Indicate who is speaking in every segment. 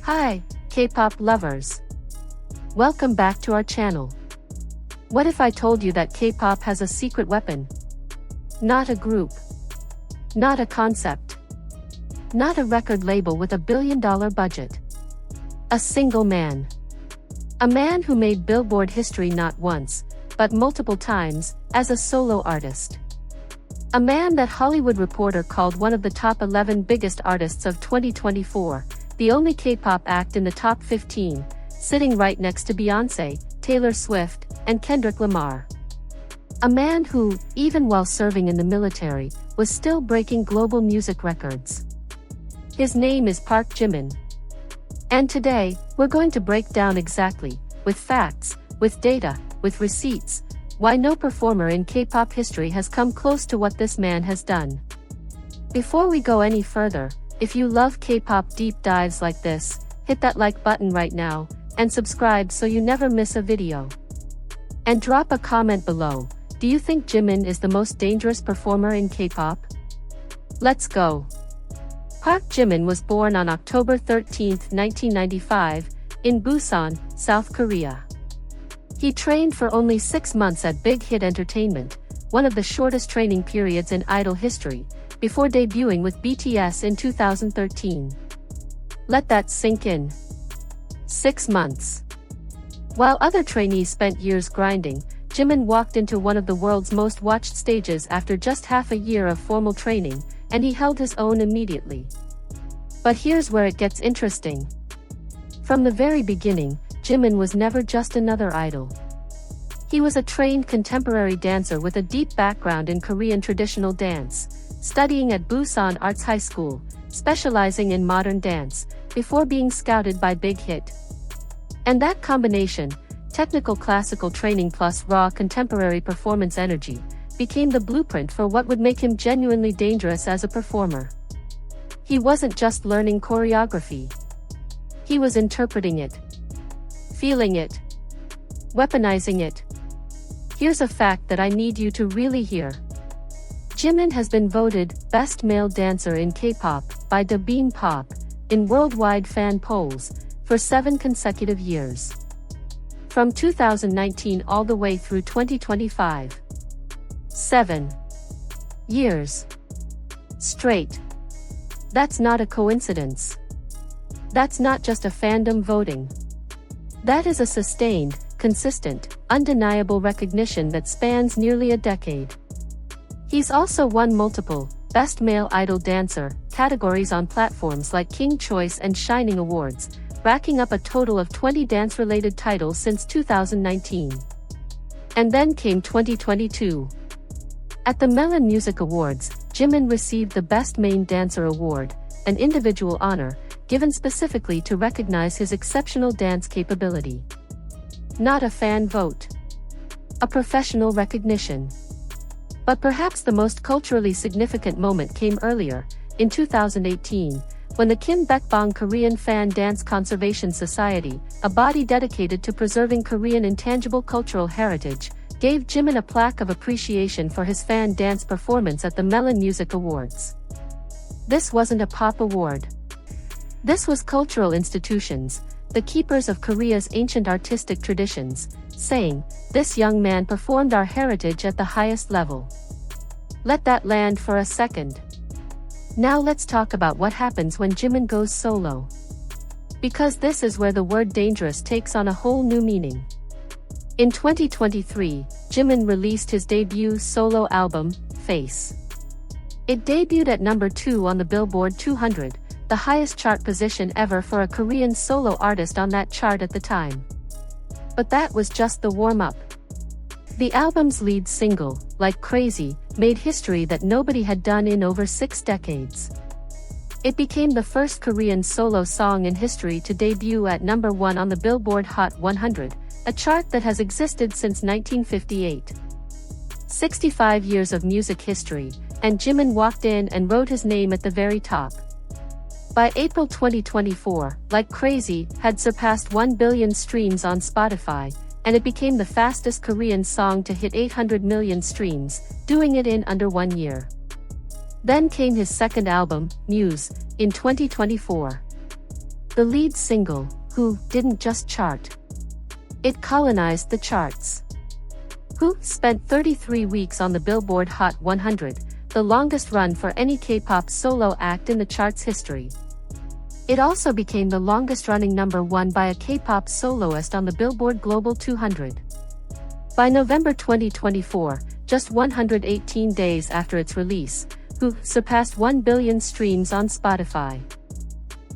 Speaker 1: Hi, K-pop lovers. Welcome back to our channel. What if I told you that K-pop has a secret weapon? Not a group. Not a concept. Not a record label with $1 billion budget. A single man. A man who made Billboard history not once, but multiple times, as a solo artist. A man that Hollywood Reporter called one of the top 11 biggest artists of 2024, the only K-pop act in the top 15, sitting right next to Beyoncé, Taylor Swift, and Kendrick Lamar. A man who, even while serving in the military, was still breaking global music records. His name is Park Jimin. And today, we're going to break down exactly, with facts, with data, with receipts, why no performer in K-pop history has come close to what this man has done. Before we go any further, if you love K-pop deep dives like this, hit that like button right now, and subscribe so you never miss a video. And drop a comment below, do you think Jimin is the most dangerous performer in K-pop? Let's go. Park Jimin was born on October 13, 1995, in Busan, South Korea. He trained for only 6 months at Big Hit Entertainment, one of the shortest training periods in idol history, before debuting with BTS in 2013. Let that sink in. 6 months. While other trainees spent years grinding, Jimin walked into one of the world's most watched stages after just half a year of formal training, and he held his own immediately. But here's where it gets interesting. From the very beginning, Jimin was never just another idol. He was a trained contemporary dancer with a deep background in Korean traditional dance, studying at Busan Arts High School, specializing in modern dance, before being scouted by Big Hit. And that combination, technical classical training plus raw contemporary performance energy, became the blueprint for what would make him genuinely dangerous as a performer. He wasn't just learning choreography. He was interpreting it, feeling it, weaponizing it. Here's a fact that I need you to really hear. Jimin has been voted Best Male Dancer in K-pop by Bean Pop in worldwide fan polls for 7 consecutive years. From 2019 all the way through 2025. 7 years. Straight. That's not a coincidence. That's not just a fandom voting. That is a sustained, consistent, undeniable recognition that spans nearly a decade. He's also won multiple Best Male Idol Dancer categories on platforms like King Choice and Shining Awards, racking up a total of 20 dance-related titles since 2019. And then came 2022. At the Melon Music Awards, Jimin received the Best Main Dancer Award, an individual honor, given specifically to recognize his exceptional dance capability. Not a fan vote. A professional recognition. But perhaps the most culturally significant moment came earlier, in 2018, when the Kim Baekbong Korean Fan Dance Conservation Society, a body dedicated to preserving Korean intangible cultural heritage, gave Jimin a plaque of appreciation for his fan dance performance at the Melon Music Awards. This wasn't a pop award. This was cultural institutions, the keepers of Korea's ancient artistic traditions, saying, "This young man performed our heritage at the highest level." Let that land for a second. Now let's talk about what happens when Jimin goes solo. Because this is where the word dangerous takes on a whole new meaning. In 2023, Jimin released his debut solo album, Face. It debuted at number 2 on the Billboard 200, the highest chart position ever for a Korean solo artist on that chart at the time. But that was just the warm-up. The album's lead single, Like Crazy, made history that nobody had done in over 6 decades. It became the first Korean solo song in history to debut at number 1 on the Billboard Hot 100, a chart that has existed since 1958. 65 years of music history, and Jimin walked in and wrote his name at the very top. By April 2024, Like Crazy had surpassed 1 billion streams on Spotify, and it became the fastest Korean song to hit 800 million streams, doing it in under 1 year. Then came his second album, Muse, in 2024. The lead single, Who, didn't just chart. It colonized the charts. Who spent 33 weeks on the Billboard Hot 100, the longest run for any K-pop solo act in the chart's history. It also became the longest-running #1 by a K-pop soloist on the Billboard Global 200. By November 2024, just 118 days after its release, Who surpassed 1 billion streams on Spotify.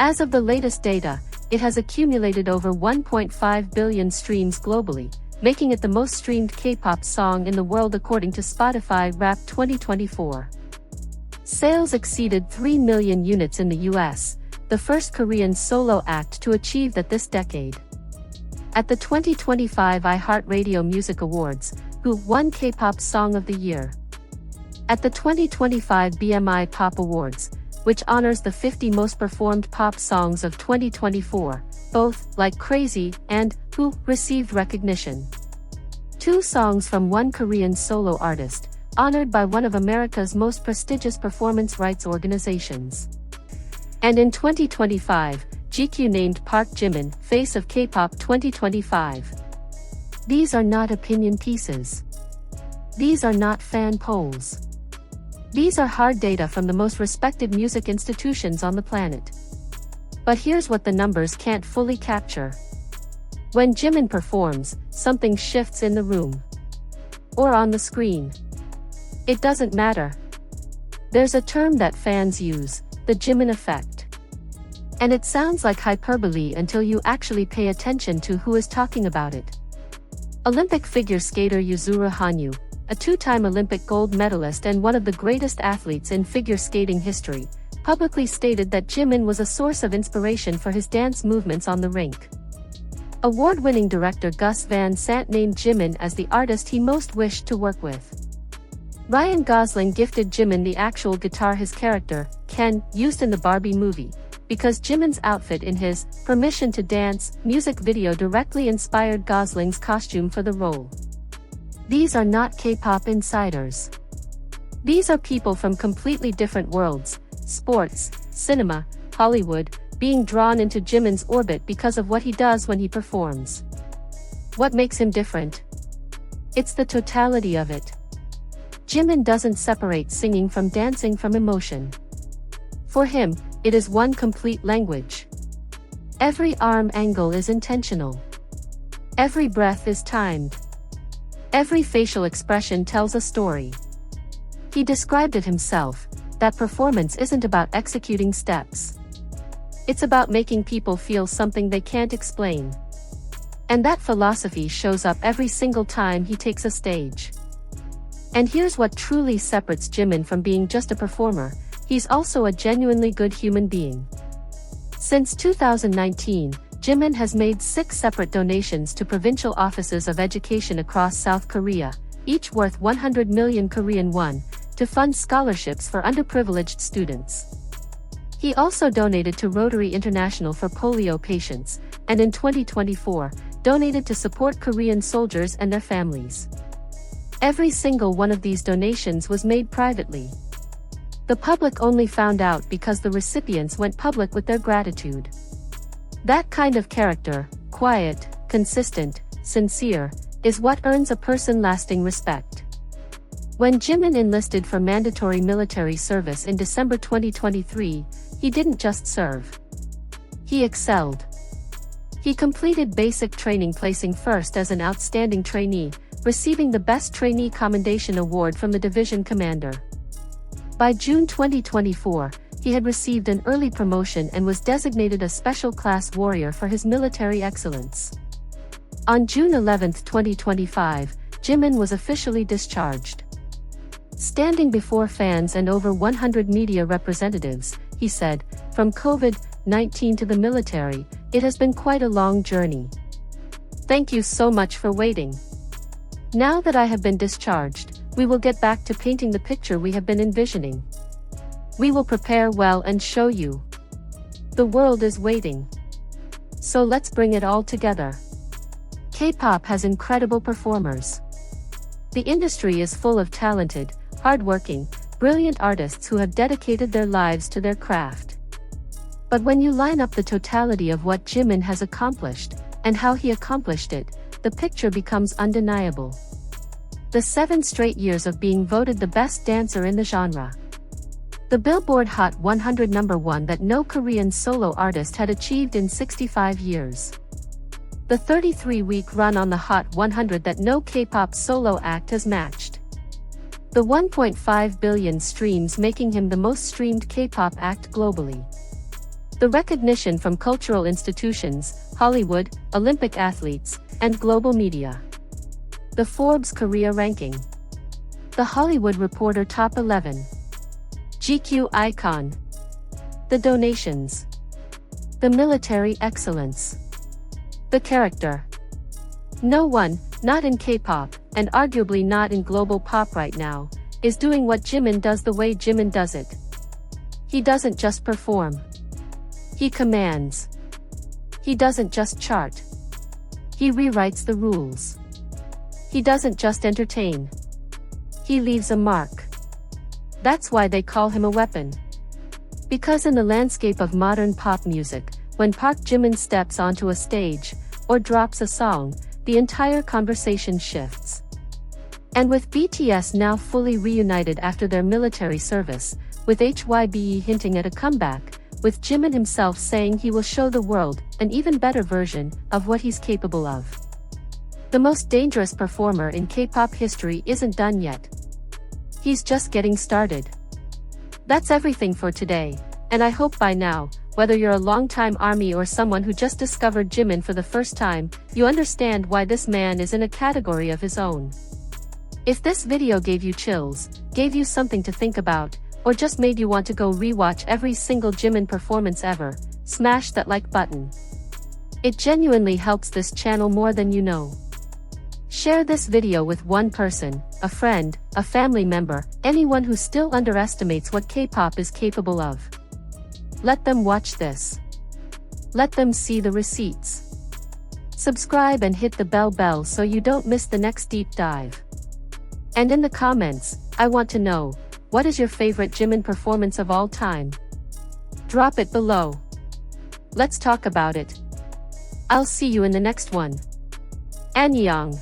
Speaker 1: As of the latest data, it has accumulated over 1.5 billion streams globally, making it the most streamed K-pop song in the world according to Spotify Wrapped 2024. Sales exceeded 3 million units in the US, the first Korean solo act to achieve that this decade. At the 2025 iHeartRadio Music Awards, Who won K-pop Song of the Year. At the 2025 BMI Pop Awards, which honors the 50 most performed pop songs of 2024, both Like Crazy and Who received recognition. 2 songs from one Korean solo artist, honored by one of America's most prestigious performance rights organizations. And in 2025, GQ named Park Jimin Face of K-pop 2025. These are not opinion pieces. These are not fan polls. These are hard data from the most respected music institutions on the planet. But here's what the numbers can't fully capture. When Jimin performs, something shifts in the room. Or on the screen. It doesn't matter. There's a term that fans use, the Jimin effect. And it sounds like hyperbole until you actually pay attention to who is talking about it. Olympic figure skater Yuzuru Hanyu, a 2-time Olympic gold medalist and one of the greatest athletes in figure skating history, publicly stated that Jimin was a source of inspiration for his dance movements on the rink. Award-winning director Gus Van Sant named Jimin as the artist he most wished to work with. Ryan Gosling gifted Jimin the actual guitar his character, Ken, used in the Barbie movie, because Jimin's outfit in his Permission to Dance music video directly inspired Gosling's costume for the role. These are not K-pop insiders. These are people from completely different worlds, sports, cinema, Hollywood, being drawn into Jimin's orbit because of what he does when he performs. What makes him different? It's the totality of it. Jimin doesn't separate singing from dancing from emotion. For him, it is one complete language. Every arm angle is intentional. Every breath is timed. Every facial expression tells a story. He described it himself, that performance isn't about executing steps. It's about making people feel something they can't explain. And that philosophy shows up every single time he takes a stage. And here's what truly separates Jimin from being just a performer. He's also a genuinely good human being. Since 2019, Jimin has made 6 separate donations to provincial offices of education across South Korea, each worth 100 million Korean won, to fund scholarships for underprivileged students. He also donated to Rotary International for polio patients, and in 2024, donated to support Korean soldiers and their families. Every single one of these donations was made privately. The public only found out because the recipients went public with their gratitude. That kind of character, quiet, consistent, sincere, is what earns a person lasting respect. When Jimin enlisted for mandatory military service in December 2023, he didn't just serve. He excelled. He completed basic training, placing first as an outstanding trainee, receiving the Best Trainee Commendation Award from the division commander. By June 2024, he had received an early promotion and was designated a Special Class Warrior for his military excellence. On June 11, 2025, Jimin was officially discharged. Standing before fans and over 100 media representatives, he said, "From COVID-19 to the military, it has been quite a long journey. Thank you so much for waiting. Now that I have been discharged, we will get back to painting the picture we have been envisioning. We will prepare well and show you. The world is waiting. So let's bring it all together." K-pop has incredible performers. The industry is full of talented, hardworking, brilliant artists who have dedicated their lives to their craft. But when you line up the totality of what Jimin has accomplished, and how he accomplished it, the picture becomes undeniable. The 7 straight years of being voted the best dancer in the genre. The Billboard Hot 100 #1 that no Korean solo artist had achieved in 65 years. The 33-week run on the Hot 100 that no K-pop solo act has matched. The 1.5 billion streams making him the most streamed K-pop act globally. The recognition from cultural institutions, Hollywood, Olympic athletes, and global media. The Forbes Korea ranking. The Hollywood Reporter Top 11. GQ icon. The donations. The military excellence. The character. No one, not in K-pop, and arguably not in global pop right now, is doing what Jimin does the way Jimin does it. He doesn't just perform. He commands. He doesn't just chart. He rewrites the rules. He doesn't just entertain. He leaves a mark. That's why they call him a weapon. Because in the landscape of modern pop music, when Park Jimin steps onto a stage, or drops a song, the entire conversation shifts. And with BTS now fully reunited after their military service, with HYBE hinting at a comeback, with Jimin himself saying he will show the world an even better version of what he's capable of. The most dangerous performer in K-pop history isn't done yet. He's just getting started. That's everything for today, and I hope by now, whether you're a longtime ARMY or someone who just discovered Jimin for the first time, you understand why this man is in a category of his own. If this video gave you chills, gave you something to think about, or just made you want to go rewatch every single Jimin performance ever, smash that like button. It genuinely helps this channel more than you know. Share this video with one person, a friend, a family member, anyone who still underestimates what K-pop is capable of. Let them watch this. Let them see the receipts. Subscribe and hit the bell so you don't miss the next deep dive. And in the comments, I want to know, what is your favorite Jimin performance of all time? Drop it below. Let's talk about it. I'll see you in the next one. Annyeong.